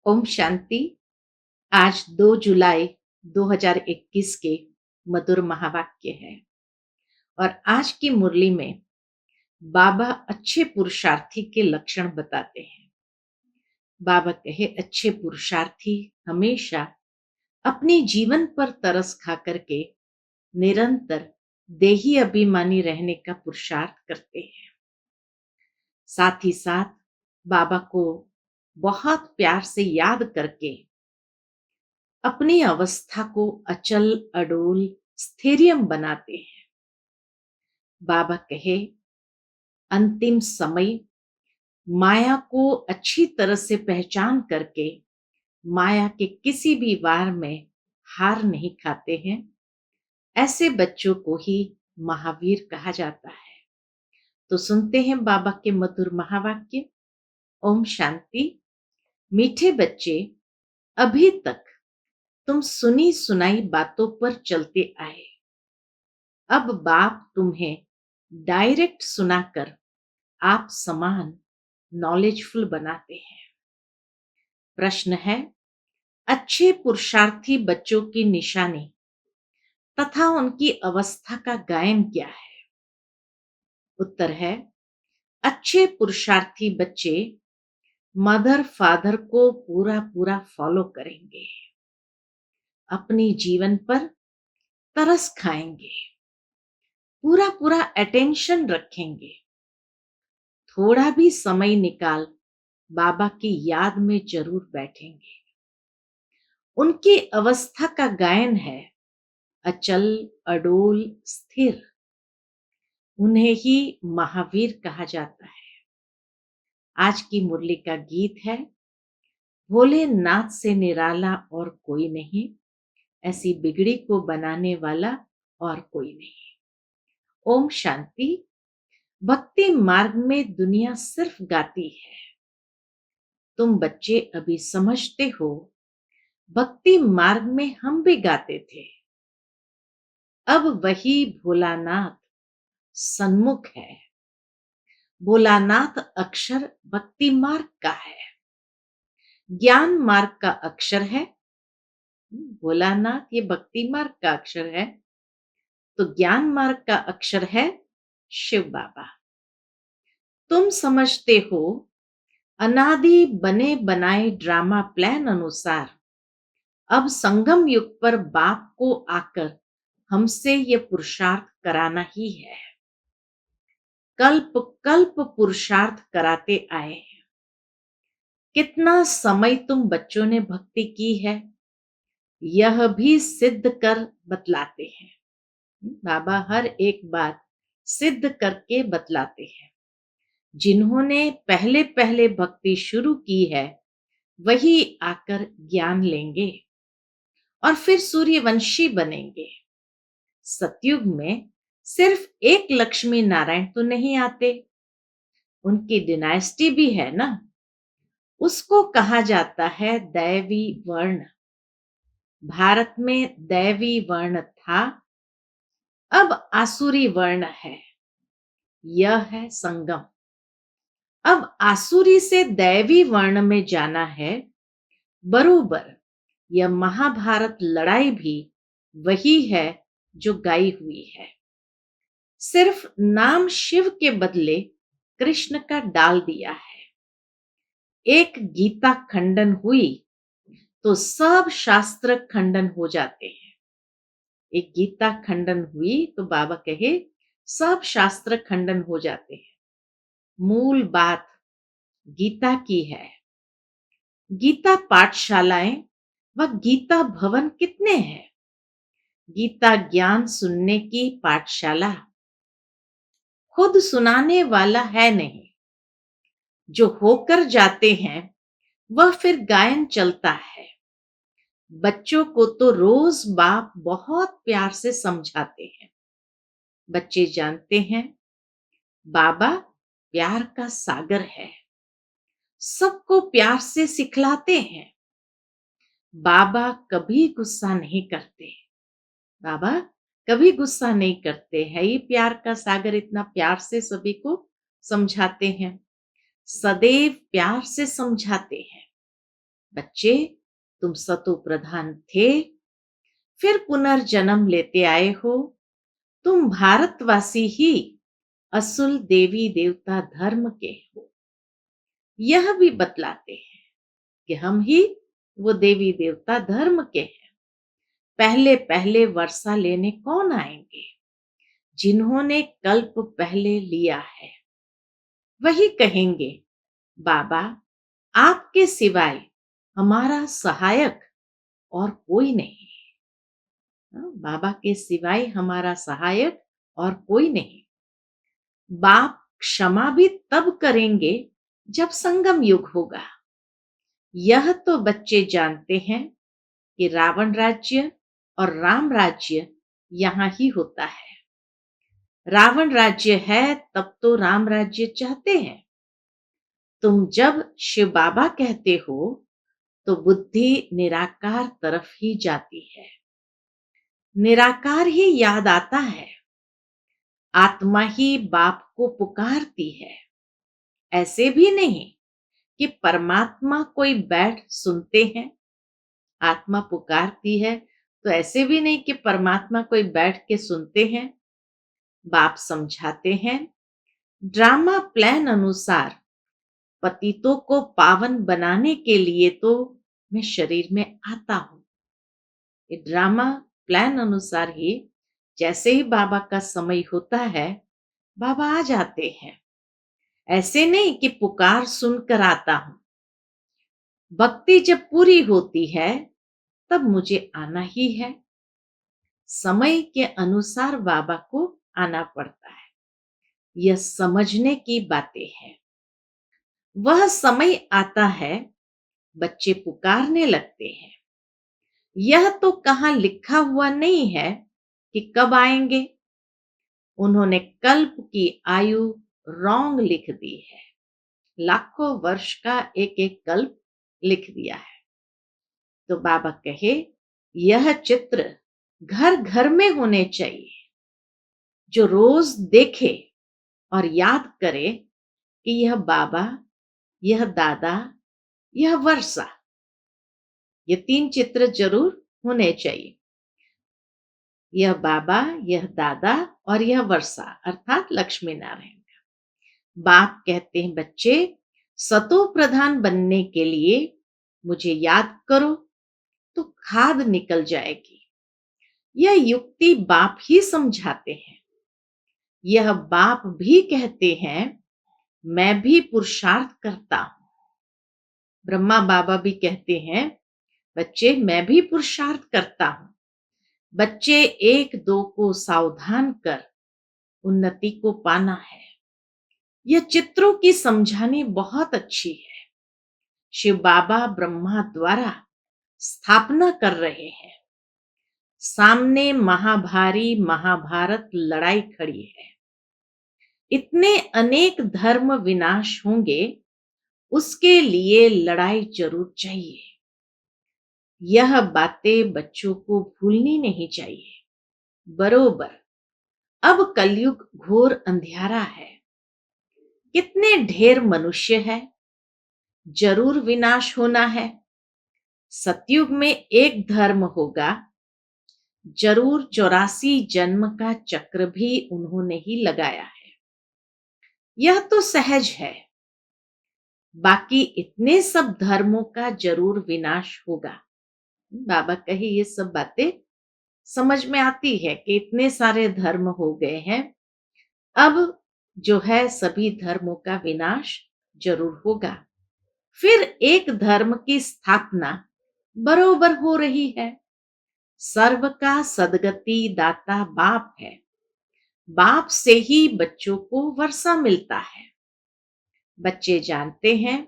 ओम शांति। आज 2 जुलाई 2021 के मधुर महावाक्य है और आज की मुरली में बाबा अच्छे पुरुषार्थी के लक्षण बताते हैं। बाबा कहे अच्छे पुरुषार्थी हमेशा अपने जीवन पर तरस खा करके निरंतर देही अभिमानी रहने का पुरुषार्थ करते हैं। साथ ही साथ बाबा को बहुत प्यार से याद करके अपनी अवस्था को अचल अडोल स्थिरियम बनाते हैं। बाबा कहे अंतिम समय माया को अच्छी तरह से पहचान करके माया के किसी भी वार में हार नहीं खाते हैं। ऐसे बच्चों को ही महावीर कहा जाता है। तो सुनते हैं बाबा के मधुर महावाक्य। ओम शांति। मीठे बच्चे, अभी तक तुम सुनी सुनाई बातों पर चलते आए। अब बाप तुम्हें डायरेक्ट सुनाकर आप समान नॉलेजफुल बनाते हैं। प्रश्न है, अच्छे पुरुषार्थी बच्चों की निशानी तथा उनकी अवस्था का गायन क्या है? उत्तर है, अच्छे पुरुषार्थी बच्चे मदर फादर को पूरा पूरा फॉलो करेंगे, अपनी जीवन पर तरस खाएंगे, पूरा पूरा अटेंशन रखेंगे, थोड़ा भी समय निकाल बाबा की याद में जरूर बैठेंगे। उनकी अवस्था का गायन है अचल अडोल स्थिर। उन्हें ही महावीर कहा जाता है। आज की मुरली का गीत है, भोलेनाथ से निराला और कोई नहीं, ऐसी बिगड़ी को बनाने वाला और कोई नहीं। ओम शांति। भक्ति मार्ग में दुनिया सिर्फ गाती है। तुम बच्चे अभी समझते हो, भक्ति मार्ग में हम भी गाते थे। अब वही भोलानाथ सन्मुख है। भोलानाथ अक्षर भक्ति मार्ग का है, ज्ञान मार्ग का अक्षर है। भोलानाथ ये भक्ति मार्ग का अक्षर है, तो ज्ञान मार्ग का अक्षर है शिव बाबा। तुम समझते हो, अनादि बने बनाए ड्रामा प्लान अनुसार अब संगम युग पर बाप को आकर हमसे ये पुरुषार्थ कराना ही है। कल्प कल्प पुरुषार्थ कराते आए हैं। कितना समय तुम बच्चों ने भक्ति की है, यह भी सिद्ध कर बतलाते हैं। बाबा हर एक बात सिद्ध करके बतलाते हैं। जिन्होंने पहले पहले भक्ति शुरू की है, वही आकर ज्ञान लेंगे और फिर सूर्यवंशी बनेंगे। सतयुग में सिर्फ एक लक्ष्मी नारायण तो नहीं आते, उनकी डिनाइस्टी भी है ना। उसको कहा जाता है दैवी वर्ण। भारत में दैवी वर्ण था, अब आसुरी वर्ण है। यह है संगम। अब आसुरी से दैवी वर्ण में जाना है। बरोबर यह महाभारत लड़ाई भी वही है जो गाई हुई है। सिर्फ नाम शिव के बदले कृष्ण का डाल दिया है। एक गीता खंडन हुई तो सब शास्त्र खंडन हो जाते हैं। एक गीता खंडन हुई तो बाबा कहे सब शास्त्र खंडन हो जाते हैं। मूल बात गीता की है। गीता पाठशालाएं व गीता भवन कितने हैं? गीता ज्ञान सुनने की पाठशाला खुद सुनाने वाला है नहीं। जो होकर जाते हैं वह फिर गायन चलता है। बच्चों को तो रोज बाप बहुत प्यार से समझाते हैं। बच्चे जानते हैं बाबा प्यार का सागर है, सबको प्यार से सिखलाते हैं। बाबा कभी गुस्सा नहीं करते। बाबा कभी गुस्सा नहीं करते हैं। ये प्यार का सागर इतना प्यार से सभी को समझाते हैं, सदैव प्यार से समझाते हैं। बच्चे, तुम सतो प्रधान थे, फिर पुनर्जन्म लेते आए हो। तुम भारतवासी ही असुल देवी देवता धर्म के हो। यह भी बतलाते हैं कि हम ही वो देवी देवता धर्म के हैं। पहले पहले वर्षा लेने कौन आएंगे? जिन्होंने कल्प पहले लिया है। वही कहेंगे, बाबा, आपके सिवाय हमारा सहायक और कोई नहीं। बाबा के सिवाय हमारा सहायक और कोई नहीं। बाप क्षमा भी तब करेंगे जब संगम युग होगा। यह तो बच्चे जानते हैं कि रावण राज्य और राम राज्य यहां ही होता है। रावण राज्य है तब तो राम राज्य चाहते हैं। तुम जब शिव बाबा कहते हो तो बुद्धि निराकार तरफ ही जाती है। निराकार ही याद आता है। आत्मा ही बाप को पुकारती है। ऐसे भी नहीं कि परमात्मा कोई बैठ सुनते हैं। आत्मा पुकारती है तो ऐसे भी नहीं कि परमात्मा कोई बैठ के सुनते हैं। बाप समझाते हैं, ड्रामा प्लान अनुसार पतितों को पावन बनाने के लिए तो मैं शरीर में आता हूं। ये ड्रामा प्लान अनुसार ही जैसे ही बाबा का समय होता है, बाबा आ जाते हैं। ऐसे नहीं कि पुकार सुनकर आता हूं। भक्ति जब पूरी होती है तब मुझे आना ही है। समय के अनुसार बाबा को आना पड़ता है। यह समझने की बातें हैं। वह समय आता है, बच्चे पुकारने लगते हैं। यह तो कहां लिखा हुआ नहीं है कि कब आएंगे। उन्होंने कल्प की आयु रॉन्ग लिख दी है। लाखों वर्ष का एक एक कल्प लिख दिया है। तो बाबा कहे, यह चित्र घर घर में होने चाहिए। जो रोज देखे और याद करे कि यह बाबा, यह दादा, यह वर्षा, ये 3 चित्र जरूर होने चाहिए। यह बाबा, यह दादा और यह वर्षा अर्थात लक्ष्मी नारायण का। बाप कहते हैं, बच्चे, सतो प्रधान बनने के लिए मुझे याद करो तो खाद निकल जाएगी। यह युक्ति बाप ही समझाते हैं। यह बाप भी कहते हैं, मैं भी पुरुषार्थ करता हूं। ब्रह्मा बाबा भी कहते हैं, बच्चे, मैं भी पुरुषार्थ करता हूं। बच्चे, एक दो को सावधान कर उन्नति को पाना है। यह चित्रों की समझानी बहुत अच्छी है। शिव बाबा ब्रह्मा द्वारा स्थापना कर रहे हैं। सामने महाभारी महाभारत लड़ाई खड़ी है। इतने अनेक धर्म विनाश होंगे, उसके लिए लड़ाई जरूर चाहिए। यह बातें बच्चों को भूलनी नहीं चाहिए। बरोबर अब कलयुग घोर अंधियारा है। कितने ढेर मनुष्य है, जरूर विनाश होना है। सतयुग में एक धर्म होगा, जरूर 84 जन्म का चक्र भी उन्होंने ही लगाया है। यह तो सहज है। बाकी इतने सब धर्मों का जरूर विनाश होगा। बाबा कही ये सब बातें समझ में आती है कि इतने सारे धर्म हो गए हैं। अब जो है सभी धर्मों का विनाश जरूर होगा। फिर एक धर्म की स्थापना बरोबर हो रही है। सर्व का सदगति दाता बाप है। बाप से ही बच्चों को वर्षा मिलता है। बच्चे जानते हैं,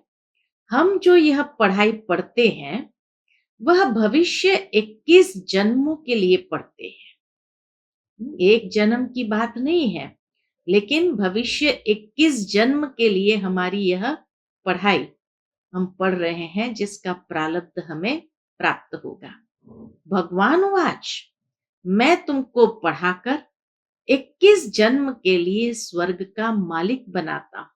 हम जो यह पढ़ाई पढ़ते हैं वह भविष्य 21 जन्मों के लिए पढ़ते हैं। एक जन्म की बात नहीं है, लेकिन भविष्य 21 जन्म के लिए हमारी यह पढ़ाई हम पढ़ रहे हैं, जिसका प्रारब्ध हमें प्राप्त होगा। भगवान वाच, मैं तुमको पढ़ाकर 21 जन्म के लिए स्वर्ग का मालिक बनाता हूं।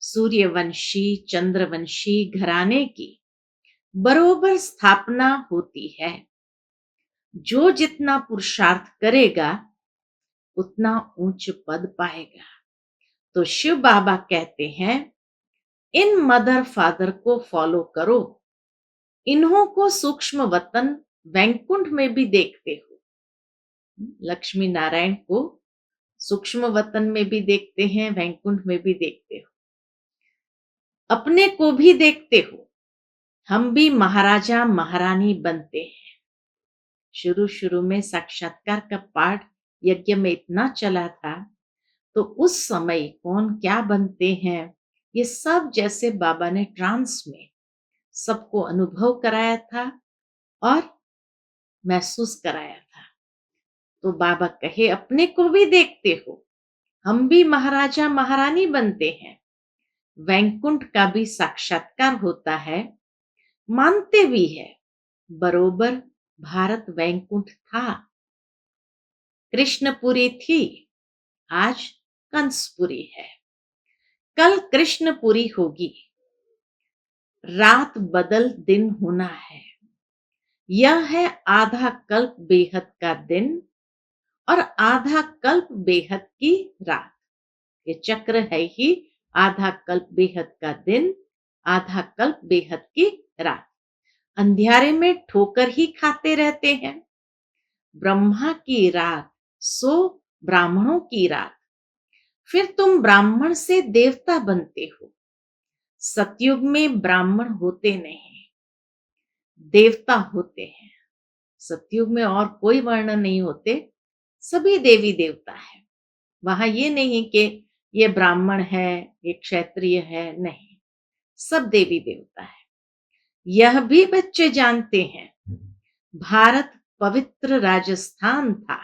सूर्यवंशी चंद्रवंशी घराने की बरोबर स्थापना होती है। जो जितना पुरुषार्थ करेगा उतना उच्च पद पाएगा। तो शिव बाबा कहते हैं, इन मदर फादर को फॉलो करो। इन्हों को सूक्ष्म वतन वैकुंठ में भी देखते हो। लक्ष्मी नारायण को सूक्ष्म वतन में भी देखते हैं, वैकुंठ में भी देखते हो, अपने को भी देखते हो। हम भी महाराजा महारानी बनते हैं। शुरू शुरू में साक्षात्कार का पाठ यज्ञ में इतना चला था, तो उस समय कौन क्या बनते हैं, ये सब जैसे बाबा ने ट्रांस में सबको अनुभव कराया था और महसूस कराया था। तो बाबा कहे, अपने को भी देखते हो, हम भी महाराजा महारानी बनते हैं। वैकुंठ का भी साक्षात्कार होता है, मानते भी है। बरोबर भारत वैकुंठ था, कृष्णपुरी थी, आज कंसपुरी है। कल कृष्णपुरी होगी। रात बदल दिन होना है। यह है आधा कल्प बेहद का दिन और आधा कल्प बेहद की रात। ये चक्र है ही आधा कल्प बेहद का दिन, आधा कल्प बेहद की रात। अंधियारे में ठोकर ही खाते रहते हैं। ब्रह्मा की रात सो ब्राह्मणों की रात। फिर तुम ब्राह्मण से देवता बनते हो। सतयुग में ब्राह्मण होते नहीं, देवता होते हैं। सतयुग में और कोई वर्ण नहीं होते, सभी देवी देवता है। वहां ये नहीं कि ये ब्राह्मण है, ये क्षत्रिय है, नहीं, सब देवी देवता है। यह भी बच्चे जानते हैं, भारत पवित्र राजस्थान था,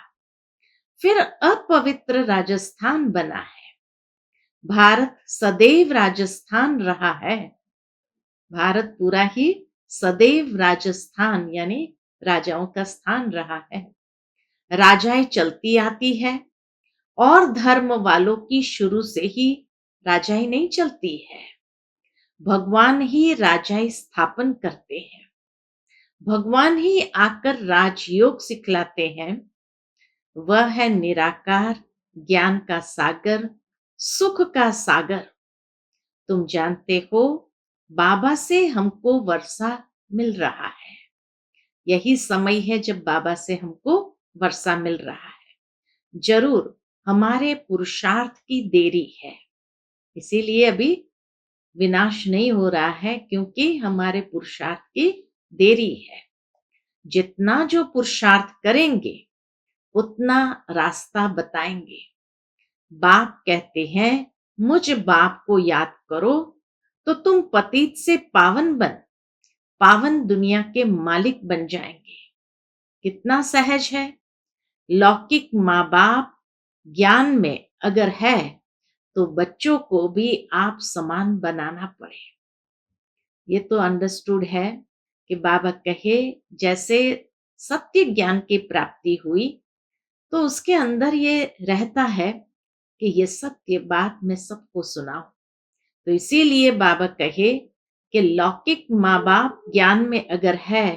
फिर अपवित्र राजस्थान बना है। भारत सदैव राजस्थान रहा है। भारत पूरा ही सदैव राजस्थान यानी राजाओं का स्थान रहा है। राजाएं चलती आती है और धर्म वालों की शुरू से ही राजाएं नहीं चलती है। भगवान ही राजाएं स्थापन करते हैं। भगवान ही आकर राजयोग सिखलाते हैं। वह है निराकार, ज्ञान का सागर, सुख का सागर। तुम जानते हो, बाबा से हमको वर्षा मिल रहा है। यही समय है जब बाबा से हमको वर्षा मिल रहा है। जरूर हमारे पुरुषार्थ की देरी है, इसीलिए अभी विनाश नहीं हो रहा है, क्योंकि हमारे पुरुषार्थ की देरी है। जितना जो पुरुषार्थ करेंगे उतना रास्ता बताएंगे। बाप कहते हैं, मुझ बाप को याद करो तो तुम पतित से पावन बन पावन दुनिया के मालिक बन जाएंगे। कितना सहज है। लौकिक माँ बाप ज्ञान में अगर है तो बच्चों को भी आप समान बनाना पड़े। ये तो अंडरस्टूड है कि बाबा कहे, जैसे सत्य ज्ञान की प्राप्ति हुई तो उसके अंदर ये रहता है कि ये सत्य बात मैं सबको सुनाऊं। तो इसीलिए बाबा कहे कि लौकिक माँ बाप ज्ञान में अगर है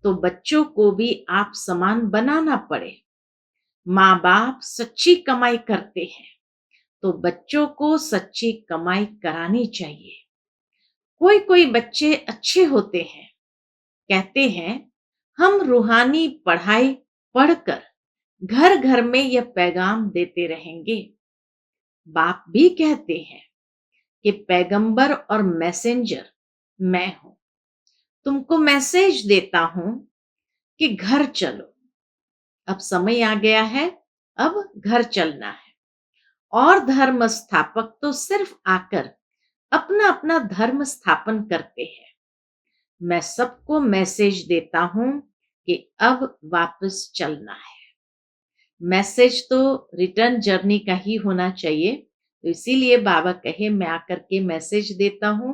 तो बच्चों को भी आप समान बनाना पड़े। माँ बाप सच्ची कमाई करते हैं तो बच्चों को सच्ची कमाई करानी चाहिए। कोई कोई बच्चे अच्छे होते हैं, कहते हैं हम रूहानी पढ़ाई पढ़कर घर घर में यह पैगाम देते रहेंगे। बाप भी कहते हैं कि पैगंबर और मैसेंजर मैं हूं। तुमको मैसेज देता हूं कि घर चलो। अब समय आ गया है, अब घर चलना है। और धर्म स्थापक तो सिर्फ आकर अपना अपना धर्म स्थापन करते हैं। मैं सबको मैसेज देता हूं कि अब वापस चलना है। मैसेज तो रिटर्न जर्नी का ही होना चाहिए। तो इसीलिए बाबा कहे, मैं आकर के मैसेज देता हूं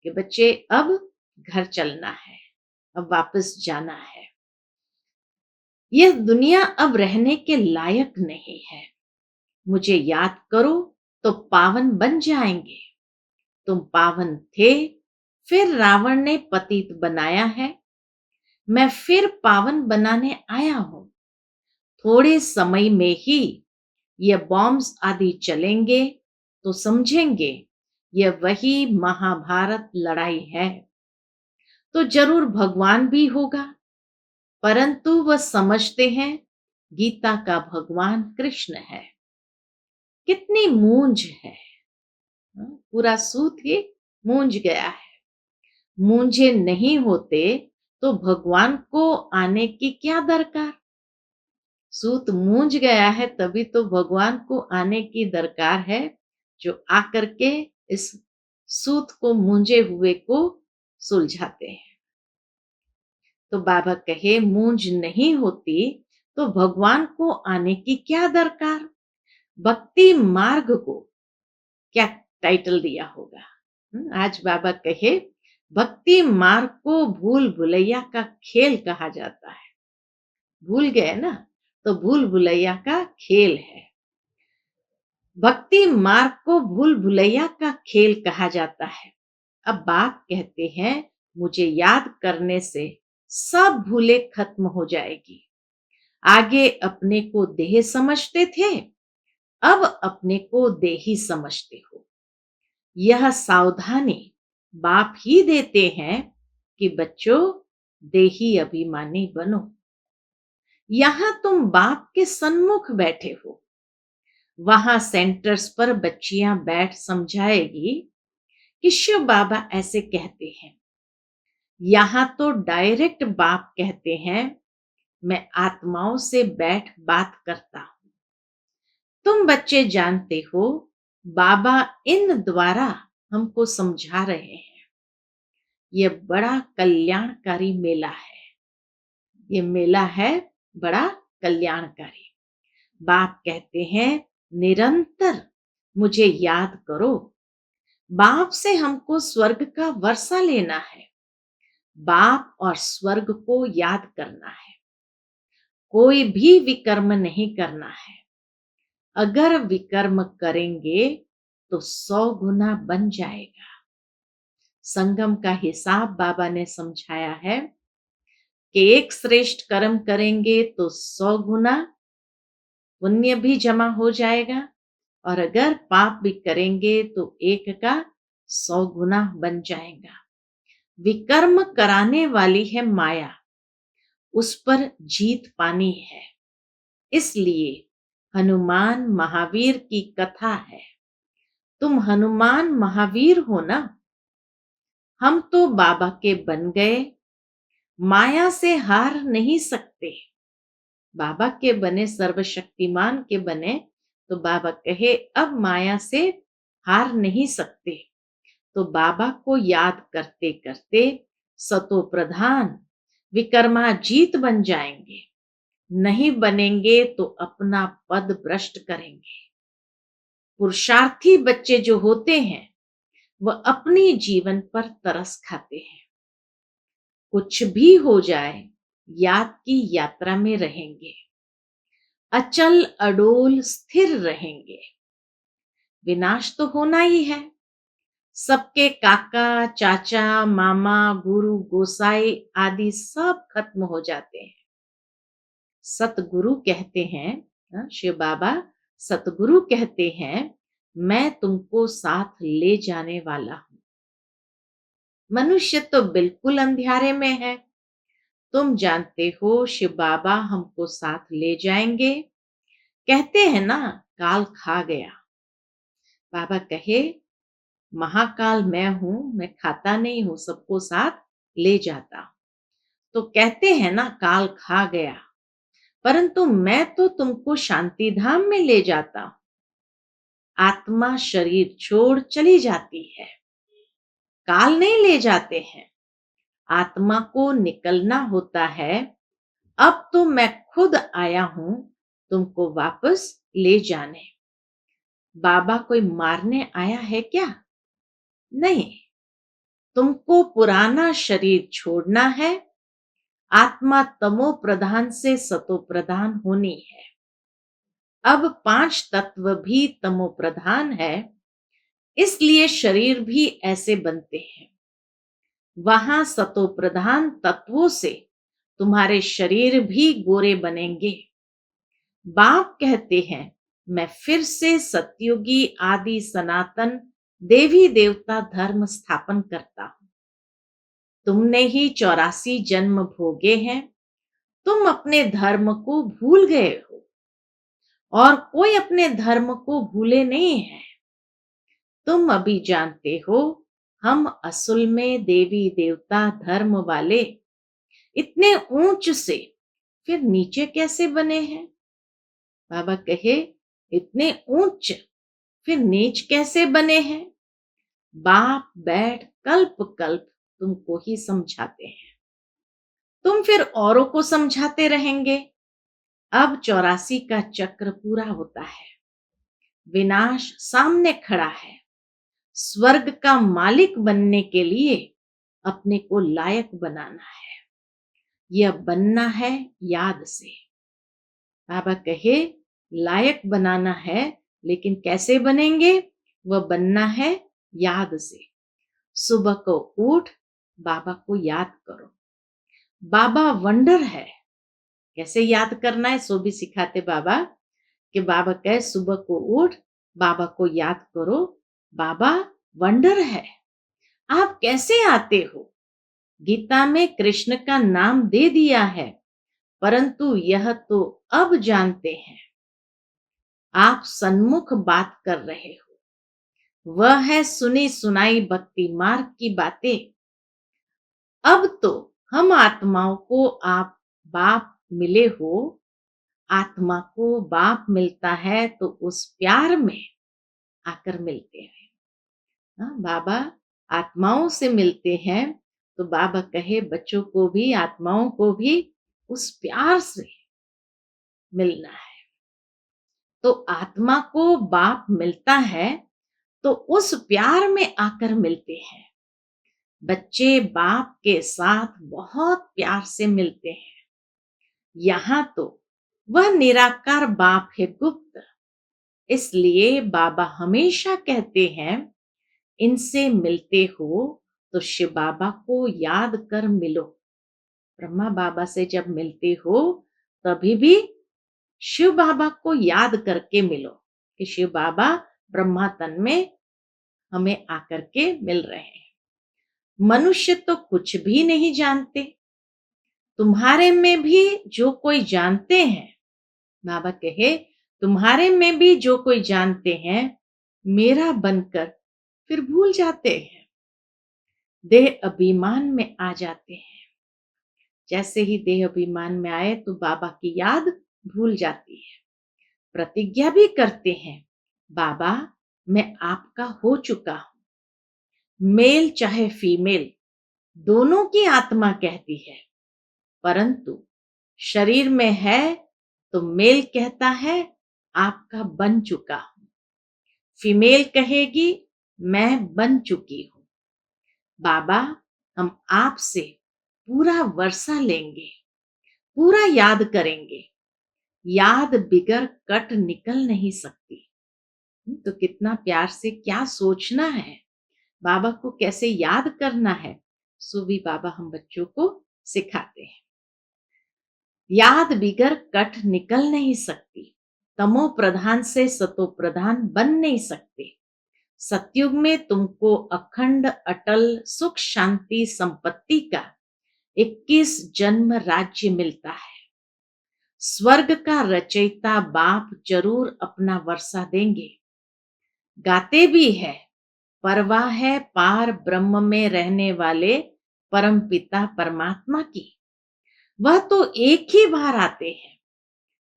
कि बच्चे अब घर चलना है, अब वापस जाना है। यह दुनिया अब रहने के लायक नहीं है। मुझे याद करो तो पावन बन जाएंगे। तुम पावन थे, फिर रावण ने पतित बनाया है, मैं फिर पावन बनाने आया हूं। थोड़े समय में ही ये बॉम्ब्स आदि चलेंगे तो समझेंगे यह वही महाभारत लड़ाई है। तो जरूर भगवान भी होगा, परंतु वह समझते हैं गीता का भगवान कृष्ण है। कितनी मूंज है। पूरा सूत ही मूंज गया है। मूंजे नहीं होते तो भगवान को आने की क्या दरकार। सूत मूंज गया है तभी तो भगवान को आने की दरकार है, जो आकर के इस सूत को मूंजे हुए को सुलझाते हैं। तो बाबा कहे मूंज नहीं होती तो भगवान को आने की क्या दरकार। भक्ति मार्ग को क्या टाइटल दिया होगा। आज बाबा कहे भक्ति मार्ग को भूल भुलैया का खेल कहा जाता है। भूल गए ना, तो भूल भुलैया का खेल है। भक्ति मार्ग को भूल भुलैया का खेल कहा जाता है। अब बाप कहते हैं मुझे याद करने से सब भूले खत्म हो जाएगी। आगे अपने को देह समझते थे, अब अपने को देही समझते हो। यह सावधानी बाप ही देते हैं कि बच्चों देही अभिमानी बनो। यहां तुम बाप के सन्मुख बैठे हो, वहां सेंटर्स पर बच्चियां बैठ समझाएगी कि शिव बाबा ऐसे कहते हैं। यहां तो डायरेक्ट बाप कहते हैं मैं आत्माओं से बैठ बात करता हूं। तुम बच्चे जानते हो बाबा इन द्वारा हमको समझा रहे हैं। यह बड़ा कल्याणकारी मेला है। ये मेला है बड़ा कल्याणकारी। बाप कहते हैं निरंतर मुझे याद करो। बाप से हमको स्वर्ग का वर्षा लेना है। बाप और स्वर्ग को याद करना है। कोई भी विकर्म नहीं करना है। अगर विकर्म करेंगे तो 100 गुना बन जाएगा। संगम का हिसाब बाबा ने समझाया है कि एक श्रेष्ठ कर्म करेंगे तो 100 गुना पुण्य भी जमा हो जाएगा, और अगर पाप भी करेंगे तो एक का 100 गुना बन जाएगा। विकर्म कराने वाली है माया, उस पर जीत पानी है। इसलिए हनुमान महावीर की कथा है। तुम हनुमान महावीर हो ना। हम तो बाबा के बन गए, माया से हार नहीं सकते। बाबा के बने, सर्वशक्तिमान के बने, तो बाबा कहे अब माया से हार नहीं सकते। तो बाबा को याद करते करते सतो प्रधान विकर्माजीत बन जाएंगे। नहीं बनेंगे तो अपना पद भ्रष्ट करेंगे। पुरुषार्थी बच्चे जो होते हैं वह अपनी जीवन पर तरस खाते हैं। कुछ भी हो जाए याद की यात्रा में रहेंगे, अचल अडोल स्थिर रहेंगे। विनाश तो होना ही है। सबके काका चाचा मामा गुरु गोसाई आदि सब खत्म हो जाते हैं। सतगुरु कहते हैं, शिव बाबा सतगुरु कहते हैं मैं तुमको साथ ले जाने वाला हूं। मनुष्य तो बिल्कुल अंधियारे में है। तुम जानते हो शिव बाबा हमको साथ ले जाएंगे। कहते हैं ना काल खा गया। बाबा कहे महाकाल मैं हूं, मैं खाता नहीं हूं, सबको साथ ले जाता हूं। तो कहते हैं ना काल खा गया, परंतु मैं तो तुमको शांति धाम में ले जाता हूं। आत्मा शरीर छोड़ चली जाती है, काल नहीं ले जाते हैं। आत्मा को निकलना होता है। अब तो मैं खुद आया हूं तुमको वापस ले जाने। बाबा कोई मारने आया है क्या? नहीं। तुमको पुराना शरीर छोड़ना है। आत्मा तमो प्रधान से सतो प्रधान होनी है। अब 5 तत्व भी तमो प्रधान है, इसलिए शरीर भी ऐसे बनते हैं। वहां सतोप्रधान तत्वों से तुम्हारे शरीर भी गोरे बनेंगे। बाप कहते हैं, मैं फिर से सतयुगी आदि सनातन देवी देवता धर्म स्थापन करता हूं। तुमने ही 84 जन्म भोगे हैं। तुम अपने धर्म को भूल गए हो और कोई अपने धर्म को भूले नहीं है। तुम अभी जानते हो, हम असल में देवी देवता धर्म वाले इतने ऊंच से फिर नीचे कैसे बने हैं? बाबा कहे, इतने ऊंच फिर नीच कैसे बने हैं? बाप बैठ कल्प कल्प तुमको ही समझाते हैं। तुम फिर औरों को समझाते रहेंगे। अब 84 का चक्र पूरा होता है। विनाश सामने खड़ा है। स्वर्ग का मालिक बनने के लिए अपने को लायक बनाना है। यह बनना है याद से। बाबा कहे, लायक बनाना है, लेकिन कैसे बनेंगे? वह बनना है याद से। सुबह को उठ बाबा को याद करो। बाबा वंडर है। कैसे याद करना है सो भी सिखाते बाबा। कि बाबा कहे, सुबह को उठ बाबा को याद करो। बाबा वंडर है। आप कैसे आते हो? गीता में कृष्ण का नाम दे दिया है, परंतु यह तो अब जानते हैं। आप सन्मुख बात कर रहे हो। वह है सुनी सुनाई भक्ति मार्ग की बातें। अब तो हम आत्माओं को आप बाप मिले हो। आत्मा को बाप मिलता है तो उस प्यार में आकर मिलते हैं। हाँ, बाबा आत्माओं से मिलते हैं तो बाबा कहे, बच्चों को भी आत्माओं को भी उस प्यार से मिलना है। तो आत्मा को बाप मिलता है तो उस प्यार में आकर मिलते हैं। बच्चे बाप के साथ बहुत प्यार से मिलते हैं। यहाँ तो वह निराकार बाप है, गुप्त। इसलिए बाबा हमेशा कहते हैं, इनसे मिलते हो तो शिव बाबा को याद कर मिलो। ब्रह्मा बाबा से जब मिलते हो तभी भी शिव बाबा को याद करके मिलो कि शिव बाबा ब्रह्मा तन में हमें आकर के मिल रहे हैं। मनुष्य तो कुछ भी नहीं जानते। तुम्हारे में भी जो कोई जानते हैं, बाबा कहे, तुम्हारे में भी जो कोई जानते हैं, मेरा बनकर फिर भूल जाते हैं। देह अभिमान में आ जाते हैं। जैसे ही देह अभिमान में आए तो बाबा की याद भूल जाती है। प्रतिज्ञा भी करते हैं, बाबा मैं आपका हो चुका हूं। मेल चाहे फीमेल दोनों की आत्मा कहती है, परंतु शरीर में है तो मेल कहता है आपका बन चुका हूं। फीमेल कहेगी मैं बन चुकी हूं। बाबा हम आपसे पूरा वर्षा लेंगे, पूरा याद करेंगे। याद बिगर कट निकल नहीं सकती। तो कितना प्यार से क्या सोचना है, बाबा को कैसे याद करना है, सो भी बाबा हम बच्चों को सिखाते हैं। याद बिगर कट निकल नहीं सकती। तमो प्रधान से सतो प्रधान बन नहीं सकते। सतयुग में तुमको अखंड अटल सुख शांति संपत्ति का 21 जन्म राज्य मिलता है। स्वर्ग का रचयिता बाप जरूर अपना वर्षा देंगे। गाते भी है, परवाह है पार ब्रह्म में रहने वाले परम पिता परमात्मा की। वह तो एक ही बार आते हैं।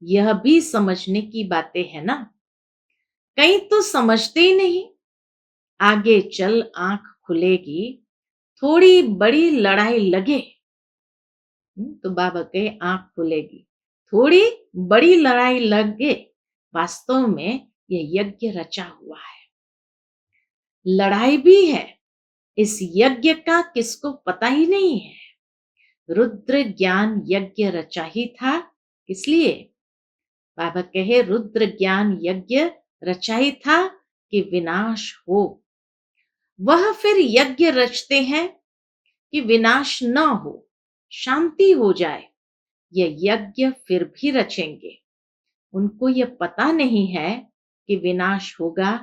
यह भी समझने की बातें है ना। कहीं तो समझते ही नहीं। आगे चल आंख खुलेगी, थोड़ी बड़ी लड़ाई लगे। तो बाबा कहे आंख खुलेगी, थोड़ी बड़ी लड़ाई लगे। वास्तव में यह यज्ञ रचा हुआ है। लड़ाई भी है। इस यज्ञ का किसको पता ही नहीं है। रुद्र ज्ञान यज्ञ रचा ही था। इसलिए बाबा कहे, रुद्र ज्ञान यज्ञ रचा ही था कि विनाश हो। वह फिर यज्ञ रचते हैं कि विनाश न हो, शांति हो जाए, यह यज्ञ फिर भी रचेंगे। उनको यह पता नहीं है कि विनाश होगा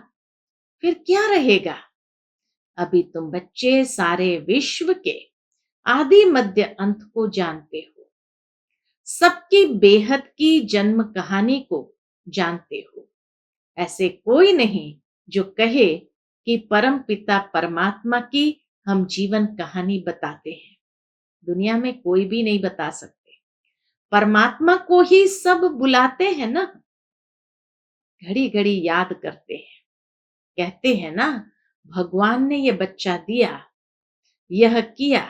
फिर क्या रहेगा। अभी तुम बच्चे सारे विश्व के आदि मध्य अंत को जानते हो, सबकी बेहद की जन्म कहानी को जानते हो। ऐसे कोई नहीं जो कहे कि परम पिता परमात्मा की हम जीवन कहानी बताते हैं। दुनिया में कोई भी नहीं बता सकते। परमात्मा को ही सब बुलाते हैं ना, घड़ी घड़ी याद करते हैं, कहते हैं ना, भगवान ने ये बच्चा दिया, यह किया।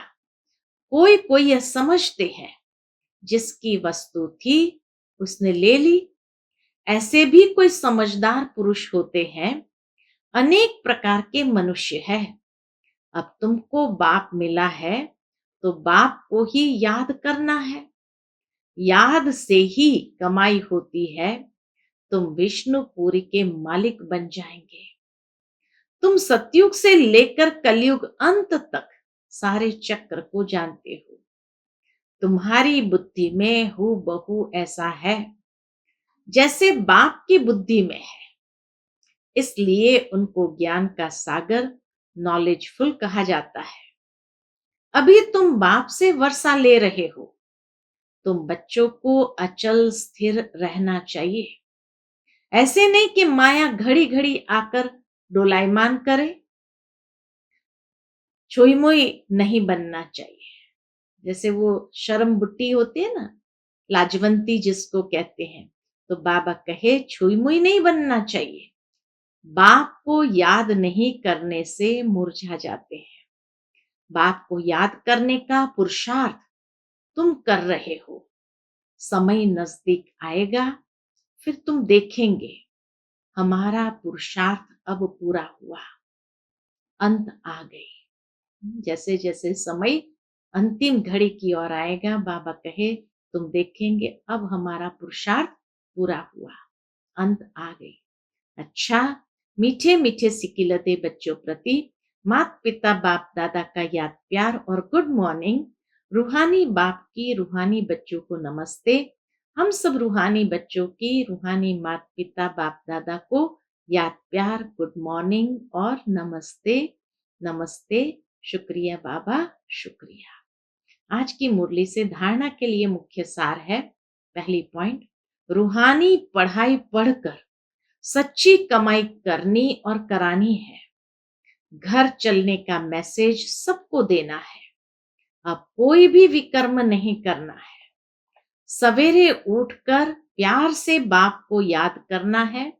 कोई कोई यह समझते हैं जिसकी वस्तु थी उसने ले ली। ऐसे भी कोई समझदार पुरुष होते हैं। अनेक प्रकार के मनुष्य है। अब तुमको बाप मिला है तो बाप को ही याद करना है। याद से ही कमाई होती है। तुम विष्णुपुरी के मालिक बन जाएंगे। तुम सतयुग से लेकर कलयुग अंत तक सारे चक्र को जानते हो। तुम्हारी बुद्धि में हूबहू ऐसा है जैसे बाप की बुद्धि में है। इसलिए उनको ज्ञान का सागर, नॉलेजफुल कहा जाता है। अभी तुम बाप से वर्षा ले रहे हो। तुम बच्चों को अचल स्थिर रहना चाहिए। ऐसे नहीं कि माया घड़ी घड़ी आकर डोलायमान करे। छोई मोई नहीं बनना चाहिए। जैसे वो शर्म बुट्टी होती है ना, लाजवंती जिसको कहते हैं, तो बाबा कहे छुई मुई नहीं बनना चाहिए। बाप को याद नहीं करने से मुरझा जाते हैं। बाप को याद करने का पुरुषार्थ तुम कर रहे हो। समय नजदीक आएगा फिर तुम देखेंगे हमारा पुरुषार्थ अब पूरा हुआ, अंत आ गई। जैसे जैसे समय अंतिम घड़ी की ओर आएगा, बाबा कहे तुम देखेंगे अब हमारा पुरुषार्थ पूरा हुआ, अंत आ गई। अच्छा, मीठे मीठे सिकिलते बच्चों प्रति माता पिता बाप दादा का याद प्यार और गुड मॉर्निंग। रूहानी बाप की रूहानी बच्चों को नमस्ते। हम सब रूहानी बच्चों की रूहानी माता पिता बाप दादा को याद प्यार, गुड मॉर्निंग और नमस्ते। नमस्ते। शुक्रिया बाबा, शुक्रिया। आज की मुरली से धारणा के लिए मुख्य सार है। पहली पॉइंट, रूहानी पढ़ाई पढ़कर सच्ची कमाई करनी और करानी है। घर चलने का मैसेज सबको देना है। अब कोई भी विकर्म नहीं करना है। सवेरे उठकर प्यार से बाप को याद करना है।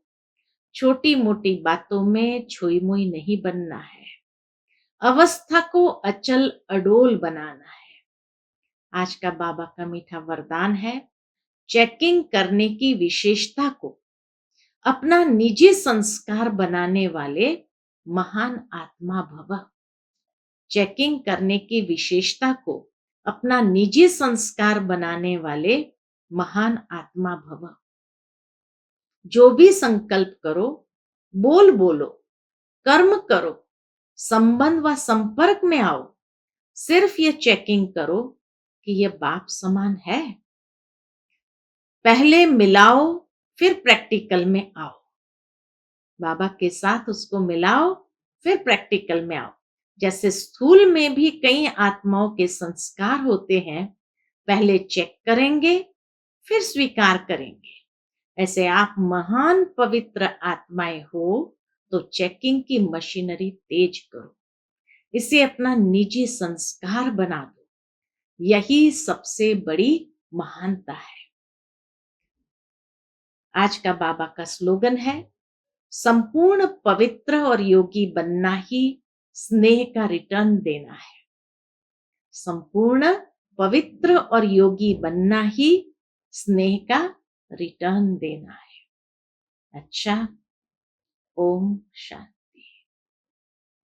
छोटी मोटी बातों में छुई मुई नहीं बनना है। अवस्था को अचल अडोल बनाना है। आज का बाबा का मीठा वरदान है, चेकिंग करने की विशेषता को अपना निजी संस्कार बनाने वाले महान आत्मा भव। चेकिंग करने की विशेषता को अपना निजी संस्कार बनाने वाले महान आत्मा भव। जो भी संकल्प करो, बोल बोलो, कर्म करो, संबंध व संपर्क में आओ, सिर्फ ये चेकिंग करो कि ये बाप समान है। पहले मिलाओ फिर प्रैक्टिकल में आओ। बाबा के साथ उसको मिलाओ फिर प्रैक्टिकल में आओ। जैसे स्थूल में भी कई आत्माओं के संस्कार होते हैं, पहले चेक करेंगे फिर स्वीकार करेंगे। ऐसे आप महान पवित्र आत्माएं हो तो चेकिंग की मशीनरी तेज करो, इसे अपना निजी संस्कार बना दो। यही सबसे बड़ी महानता है। आज का बाबा का स्लोगन है, संपूर्ण पवित्र और योगी बनना ही स्नेह का रिटर्न देना है। संपूर्ण पवित्र और योगी बनना ही स्नेह का रिटर्न देना है। अच्छा, ओम शांति।